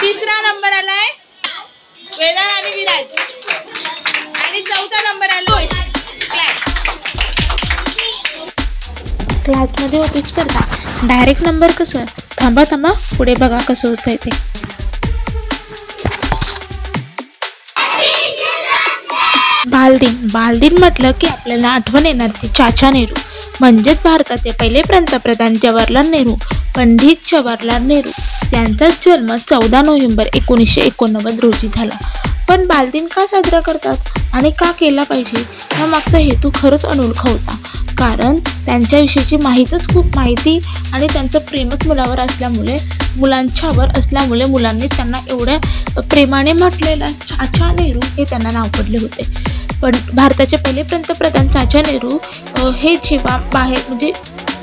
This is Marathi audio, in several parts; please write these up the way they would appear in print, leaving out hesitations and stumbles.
तिसरा नंबर आलाय वेदांत आणि विराज आणि चौथा नंबर आलोय क्लासमध्ये होती स्पर्धा. डायरेक्ट नंबर कसं? थांबा थांबा पुढे बघा कसं होतंय ते. बालदिन म्हटलं की आपल्याला आठवण येणार ती चाचा नेहरू म्हणजेच भारताचे पहिले पंतप्रधान जवाहरलाल नेहरू, पंडित जवाहरलाल नेहरू. त्यांचा जन्म 14 नोव्हेंबर 1989 रोजी झाला. पण बालदिन का साजरा करतात आणि का केला पाहिजे या मागचा हेतू खरंच अनोळखा होता. कारण त्यांच्याविषयीची माहिती आणि त्यांचं प्रेमच मुलांच्यावर असल्यामुळे मुलांनी त्यांना एवढ्या प्रेमाने म्हटलेला चाचा नेहरू हे त्यांना नाव पडले होते. पण भारताचे पहिले पंतप्रधान चाचा नेहरू हे जेव्हा बाहेर म्हणजे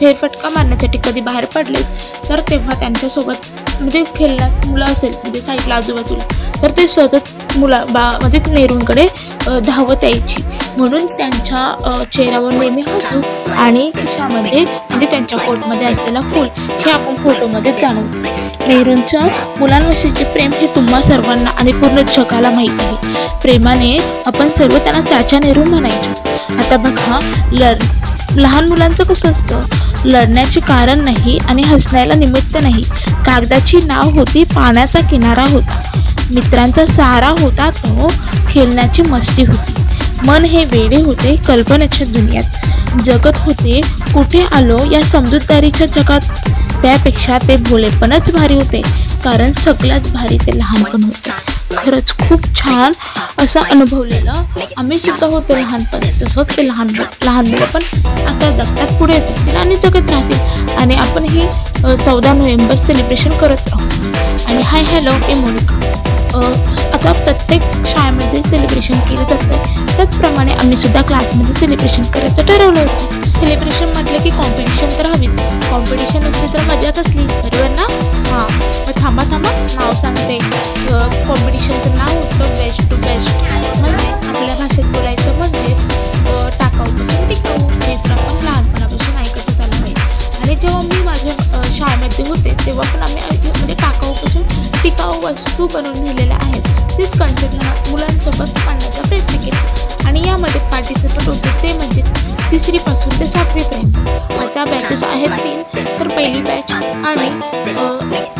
फेरफटका मारण्यासाठी कधी बाहेर पडले तर तेव्हा त्यांच्यासोबत म्हणजे खेळण्यात मुलं असेल म्हणजे साईडला आजूबाजूला तर ते सतत म्हणजे नेहरूंकडे धावत यायची. म्हणून त्यांच्या चेहऱ्यावर नेहमी हसू आणि खिशामध्ये म्हणजे त्यांच्या कोटमध्ये असलेला फूल हे आपण फोटोमध्ये जाणवतो. नेहरूंचं मुलांविषयीचे प्रेम हे तुम्हा सर्वांना आणि पूर्ण जगाला माहीत आहे. प्रेमाने आपण सर्व त्यांना चाचा नेहरू म्हणायचो. आता बघा लहान मुलांचं कसं असतं, लढण्याचे कारण नाही आणि हसण्याला निमित्त नाही. कागदाची नाव होती, पाण्याचा किनारा होता, मित्रांचा सहारा होता तो, खेळण्याची मस्ती होती. मन हे वेडे होते, कल्पनेच्या दुनियात जगत होते. कुठे आलो या समजूतदारीच्या जगात. त्यापेक्षा ते भोलेपणच भारी होते, कारण सगळ्यात भारी ते लहानपण होते. खरंच खूप छान असं अनुभवलेलं आम्ही सुद्धा होतो लहानपण. तसंच ते लहान मुलं पण आता जगतात, पुढे येतील आणि जगत राहतील आणि आपण ही 14 नोव्हेंबर सेलिब्रेशन करत राहू. आणि हाय हॅलो मी मोनिका. आता प्रत्येक शाळेमध्ये सेलिब्रेशन केलं जातं, त्याचप्रमाणे आम्ही सुद्धा क्लासमध्ये सेलिब्रेशन करायचं ठरवलं होतं. सेलिब्रेशन म्हटलं की कॉम्पिटिशन तर हवीच. कॉम्पिटिशन असली तर मजा कसली, बरोबर ना? हां, मग थांबा नाव सांगते. कॉम्पिटिशनचं नाव होतं बेस्ट टू बेस्ट. म्हणजे आपल्या भाषेत बोलायचं म्हणजे टाकाऊपासून टिकाऊ. हे तर आपण लहानपणापासून ऐकतच आलं आहे. आणि जेव्हा मी माझ्या शाळेमध्ये होते तेव्हा पण आम्ही म्हणजे टाकाऊपासून टिकाऊ वस्तू बनवून दिलेल्या आहेत. तीच कन्सेप्ट मुलांसोबत मांडण्याचा प्रयत्न केला. आणि यामध्ये पार्टिसिपेट होते ते म्हणजे 3री पासून ते 7वी पर्यंत. आता बॅचेस आहेत 3, तर पहिली बॅच आणि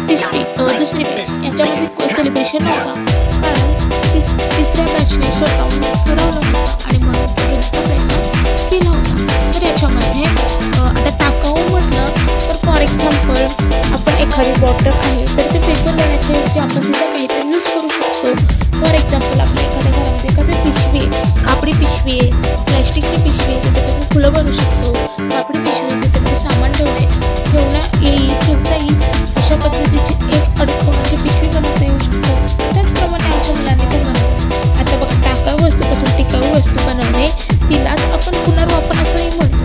दुसरी बॅच याच्यामध्ये सेलिब्रेशन नव्हतं. कारण तिसऱ्या बॅचने स्वतःहून ठरवलं होतं आणि म्हणून घेण्याचा प्रयत्न केला होता. तर याच्यामध्ये आता टाकाऊ म्हटलं तर फॉर एक्झाम्पल आपण एखादी बॉटल आहे तर ते फेकून देण्याच्या ऐवजी आपण तिथं काहीतरी यूज करू शकतो. फॉर एक्झाम्पल आपल्या एखाद्या घरामध्ये एखादी पिशवी आहे, कापडी पिशवी आहे, प्लॅस्टिकची पिशवी आहे, त्याच्यापासून फुलं बनवू शकतो. कापडी पिशवी त्याच्यामध्ये सामान ठेवता येईल अशा पद्धतीची एक अडकवण्याची पिशवी बनवता येऊ शकतो. त्याचप्रमाणे आमच्या मुलांनी पण बनवलं. आता बघा, टाकाऊ वस्तूपासून टिकाऊ वस्तू बनवणे तिलाच आपण पुनर्वापर असंही म्हणतो.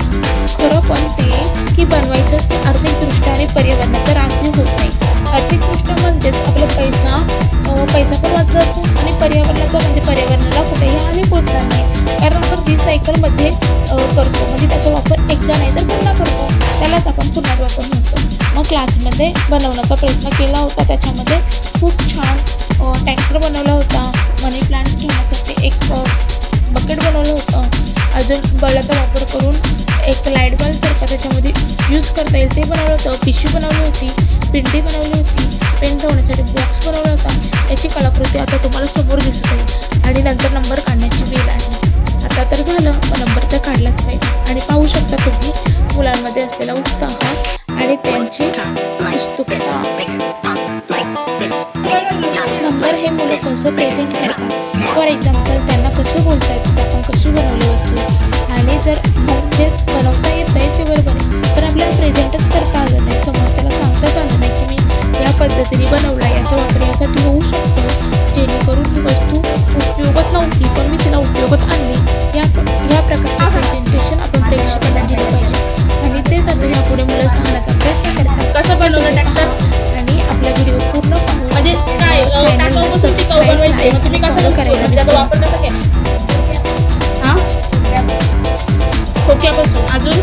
खरं पण ते की बनवायचं ते आर्थिकदृष्ट्या आणि पर्यावरणाचा राखीव होत नाही. आर्थिकदृष्ट्या म्हणजेच आपला पैसा पण वाचत आणि पर्यावरणाला कुठेही हानी पोचणार नाही. कारण आपण रिसायकलमध्ये करतो, म्हणजे त्याचा वापर एकदा नाही तर पुन्हा करतो, त्यालाच आपण पुनर्वापर म्हणतो. मग क्लासमध्ये बनवण्याचा प्रयत्न केला होता. त्याच्यामध्ये खूप छान टँकर बनवला होता, मनी प्लांट ठेवण्यासाठी एक बकेट बनवलं होतं, अजून बळाचा वापर करून एक लाईट बल्ब सारखा त्याच्यामध्ये यूज करता येईल ते बनवलं होतं. पिशवी बनवली होती, पिंडी बनवली होती, पेन ठेवण्यासाठी बॉक्स बनवला होता. याची कलाकृती आता तुम्हाला समोर दिसत आहे. आणि नंतर नंबर काढण्याची वेळ आहे. आता तर झालं, पण नंबर तर काढलाच पाहिजे. आणि पाहू शकता तुम्ही मुलांमध्ये असलेला उत्साह आणि त्यांची उत्सुकता. नंबर हे मुलं कसं प्रेझेंट करतात, फॉर एक्झाम्पल त्यांना कसं बोलता येतं, आपण कशी बनवली वस्तू. आणि जर म्हणजेच बनवता येत नाही ते बरोबर आहे, तर आपल्याला प्रेझेंटच करता आलं नाही, समोरच्याला सांगताच आलं नाही की मी या पद्धतीने बनवला, याचा वापर यासाठी होऊ शकतो, जेणेकरून ही वस्तू उपयोगात नव्हती पण मी तिला उपयोगात आणली. या प्रकारचं प्रेझेंटेशन आपण प्रेक्षकांना दिलं पाहिजे. आणि तेच आता यापुढे मुलं सांगण्याचा प्रयत्न करतात कसं बनवलं टाकतात. आणि आपला व्हिडिओ पूर्ण पाहून म्हणजे चॅनलला सबस्क्राईब तुम्ही कसं करायला त्याचा वापर कसा केला. हां, खोक्यापासून अजून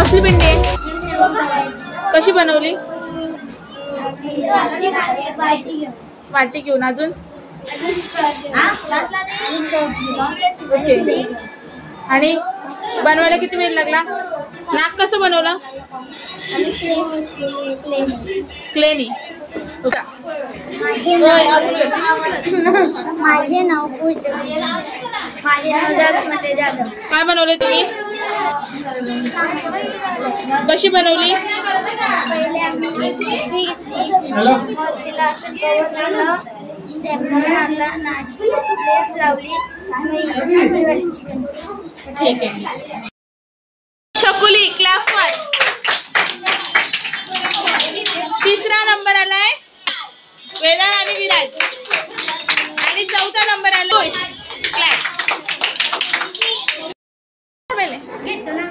कसली भेंडी आहे? कशी बनवली? वाटी घेऊन. अजून ओके. आणि बनवायला किती वेळ लागला? नाक कसं बनवला? क्लेनी. माझे नाव पूजा. माझे नाव जगमते जाधव. काय बनवले तुम्ही? कशी बनवली? पहिले आम्ही पिशवी घेतली, मग तिला असं कवर केलं, स्टेपलर मारला, नाशी लेस लावली, मग चिकन. ठीक आहे. शकुली क्लॅप फॉर. तिसरा नंबर आलाय वेदांत आणि विराज. आणि चौथा नंबर आलाय क्लॅप. घेतो ना.